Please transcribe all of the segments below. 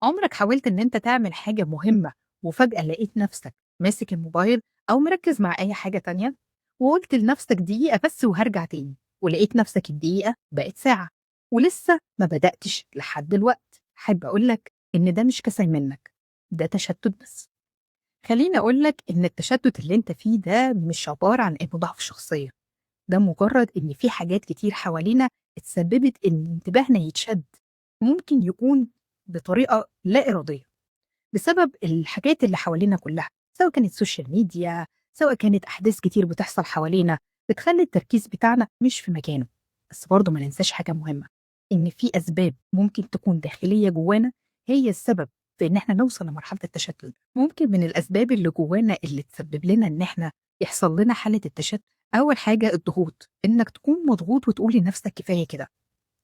عمرك حاولت إن أنت تعمل حاجة مهمة وفجأة لقيت نفسك ماسك الموبايل أو مركز مع أي حاجة تانية وقلت لنفسك دقيقة بس وهرجع تاني، ولقيت نفسك الدقيقة بقت ساعة ولسه ما بدأتش لحد الوقت؟ أحب أقولك إن ده مش كسل منك، ده تشتت بس. خليني أقولك إن التشتت اللي أنت فيه ده مش عبارة عن إنه ضعف شخصية، ده مجرد إن في حاجات كتير حوالينا اتسببت إن انتباهنا يتشد، ممكن يكون بطريقة لا إرادية بسبب الحاجات اللي حوالينا كلها، سواء كانت سوشيال ميديا، سواء كانت أحداث كتير بتحصل حوالينا بتخلي التركيز بتاعنا مش في مكانه. بس برضه ما ننساش حاجة مهمة، إن في أسباب ممكن تكون داخلية جوانا هي السبب في إن إحنا نوصل لمرحلة التشتت. ممكن من الأسباب اللي جوانا اللي تسبب لنا إن إحنا يحصل لنا حالة التشتت، أول حاجة الضغوط، إنك تكون مضغوط وتقول لنفسك كفاية كده،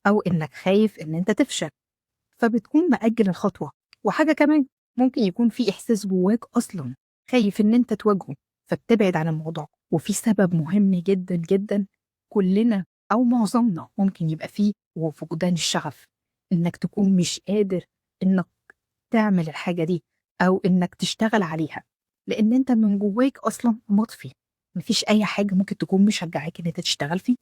أو إنك خايف إن أنت تفشل فبتكون مأجل الخطوة. وحاجة كمان، ممكن يكون في إحساس جواك أصلا خايف إن أنت تواجهه فبتبعد عن الموضوع. وفي سبب مهم جدا جدا كلنا أو معظمنا ممكن يبقى فيه، هو فقدان الشغف، إنك تكون مش قادر إنك تعمل الحاجة دي أو إنك تشتغل عليها، لأن أنت من جواك أصلا مطفي، مفيش أي حاجة ممكن تكون مشجعاك إن أنت تشتغل فيه.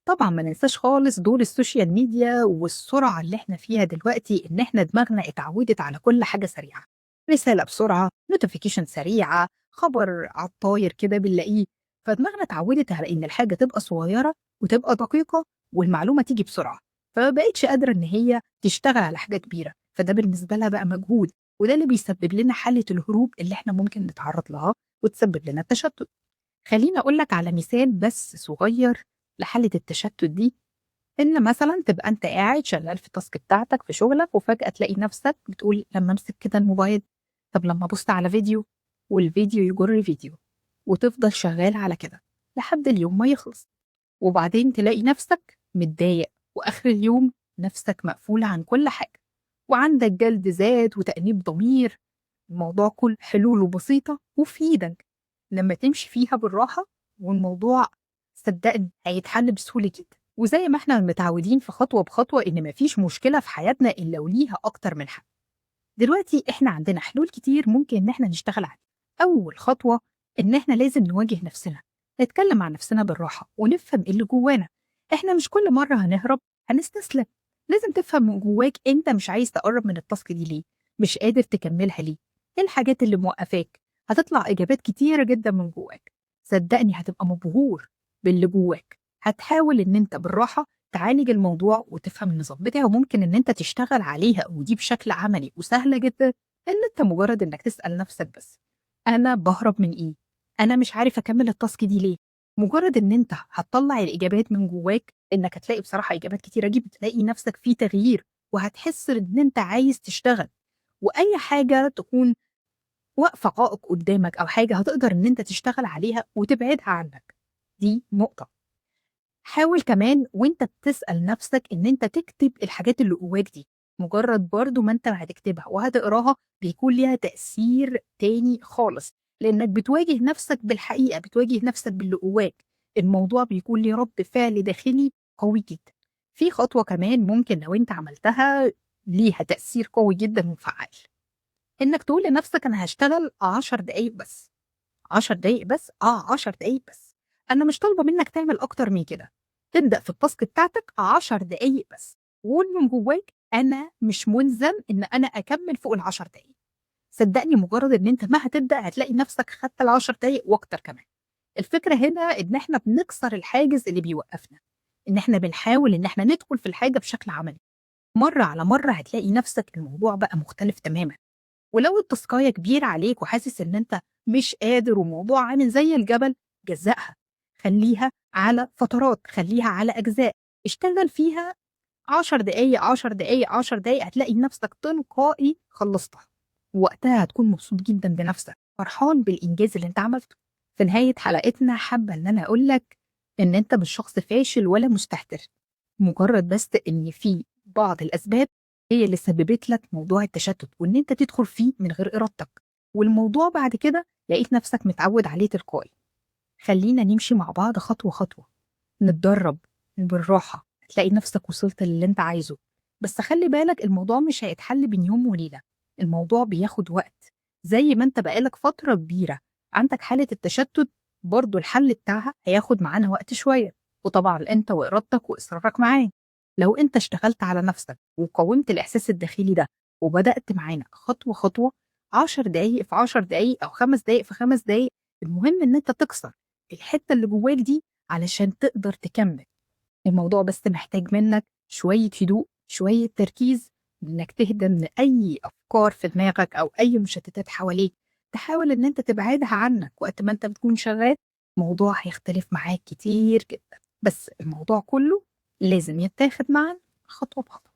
طبعًا ما ننساش خالص دور السوشيال ميديا والسرعة اللي إحنا فيها دلوقتي، إن إحنا دماغنا اتعودت على كل حاجة سريعة، رسالة بسرعة، notification سريعة، خبر على الطاير كده بنلاقيه، فدماغنا اتعودت على إن الحاجة تبقى صغيرة وتبقى دقيقة والمعلومة تيجي بسرعة، فما بقتش قادرة إن هي تشتغل على حاجة كبيرة، فده بالنسبة لها بقى مجهود، وده اللي بيسبب لنا حالة الهروب اللي إحنا ممكن نتعرض لها وتسبب لنا التشتت. خلّيني أقول لك على مثال بس صغير لحالة التشتت دي، إن مثلًا تبقى أنت قاعد شغال في الtask بتاعتك في شغلك، وفجأة تلاقي نفسك بتقول لمّا أمسك كده الموبايل، طب لمّا أبُص على فيديو، والفيديو يجر فيديو، وتفضل شغال على كده لحد اليوم ما يخلص، وبعدين تلاقي نفسك متضايق، وآخر اليوم نفسك مقفولة عن كل حاجة، وعندك جلد ذات وتأنيب ضمير. الموضوع كله حلوله بسيطة وفي إيدك لما تمشي فيها بالراحة، والموضوع صدقني هيتحل بسهولة جدا. وزي ما احنا متعودين في خطوة بخطوة إن مفيش مشكلة في حياتنا إلا وليها أكتر من حل، دلوقتي احنا عندنا حلول كتير ممكن إن احنا نشتغل عليها. أول خطوة إن احنا لازم نواجه نفسنا، نتكلم مع نفسنا بالراحة ونفهم إيه اللي جوانا. احنا مش كل مرة هنهرب هنستسلم، لازم تفهم من جواك انت مش عايز تقرب من التاسك دي ليه، مش قادر تكملها ليه، ايه الحاجات اللي موقفاك. هتطلع إجابات كتيرة جدا من جواك، صدقني هتبقى مبهور باللي جواك. هتحاول إن انت بالراحة تعالج الموضوع وتفهم النظام بتاعه، ممكن إن أنت تشتغل عليها ودي بشكل عملي وسهلة جدًا، إن أنت مجرد إنك تسأل نفسك بس، أنا باهرب من إيه؟ أنا مش عارف أكمل التاسك دي ليه؟ مجرد إن أنت هتطلّع الإجابات من جواك، إنك هتلاقي بصراحة إجابات كتيرة جدًا، تلاقي نفسك في تغيير، وهتحس إن أنت عايز تشتغل، وأي حاجة تكون واقفة عائق قدامك أو حاجة هتقدر إن أنت تشتغل عليها وتبعدها عنك، دي نقطة. حاول كمان وأنت بتسأل نفسك إن أنت تكتب الحاجات اللي جواك دي، مجرد برضه ما أنت هتكتبها وهتقراها بيكون ليها تأثير تاني خالص، لأنك بتواجه نفسك بالحقيقة، بتواجه نفسك باللي جواك، الموضوع بيكون ليه رد فعل داخلي قوي جدا. في خطوة كمان ممكن لو أنت عملتها ليها تأثير قوي جدا وفعال، إنك تقول لنفسك أنا هاشتغل 10 دقايق بس، 10 دقايق بس، 10 دقايق بس، أنا مش طالبة منك تعمل أكتر من كده، تبدأ في التاسك بتاعتك 10 دقايق بس، وقول من جواك أنا مش ملزم إن أنا أكمل فوق ال10 دقايق، صدقني مجرد إن أنت ما هتبدأ هتلاقي نفسك خدت ال10 دقايق وأكتر كمان. الفكرة هنا إن إحنا بنكسر الحاجز اللي بيوقفنا، إن إحنا بنحاول إن إحنا ندخل في الحاجة بشكل عملي، مرة على مرة هتلاقي نفسك الموضوع بقى مختلف تمامًا. ولو التاسكاية كبيرة عليك وحاسس إن أنت مش قادر والموضوع عامل زي الجبل، جزّأها، خلّيها على فترات، خلّيها على أجزاء، اشتغل فيها 10 دقايق، 10 دقايق، 10 دقايق، هتلاقي نفسك تلقائي خلّصتها، ووقتها هتكون مبسوط جدًا بنفسك، فرحان بالإنجاز اللي أنت عملته. في نهاية حلقتنا حابة إن أنا أقول لك إن أنت مش شخص فاشل ولا مستهتر، مجرد بس إن في بعض الأسباب هي اللي سببت لك موضوع التشتت وإن أنت تدخل فيه من غير إرادتك، والموضوع بعد كده لقيت نفسك متعود عليه تلقائي. خلينا نمشي مع بعض خطوة خطوة، نتدرب بالراحة، هتلاقي نفسك وصلت للي أنت عايزه. بس خلي بالك الموضوع مش هيتحل بين يوم وليلة، الموضوع بياخد وقت، زي ما أنت بقى لك فترة كبيرة عندك حالة التشتت، برضه الحل بتاعها هياخد معانا وقت شوية، وطبعًا أنت وإرادتك وإصرارك معاه. لو أنت اشتغلت على نفسك وقاومت الإحساس الداخلي ده وبدأت معانا خطوة، خطوة، 10 دقايق في 10 دقايق أو 5 دقايق في 5 دقايق، المهم إن أنت تكسر الحتة اللي جواك دي علشان تقدر تكمّل. الموضوع بس محتاج منّك شوية هدوء، شوية تركيز، إنّك تهدى من أي أفكار في دماغك أو أي مشتتات حواليك، تحاول إن أنت تبعدها عنّك وقت ما أنت بتكون شغّال. الموضوع هيختلف معاك كتير جدًا، بس الموضوع كلّه لازم يتاخد معًا خطوة بخطوة.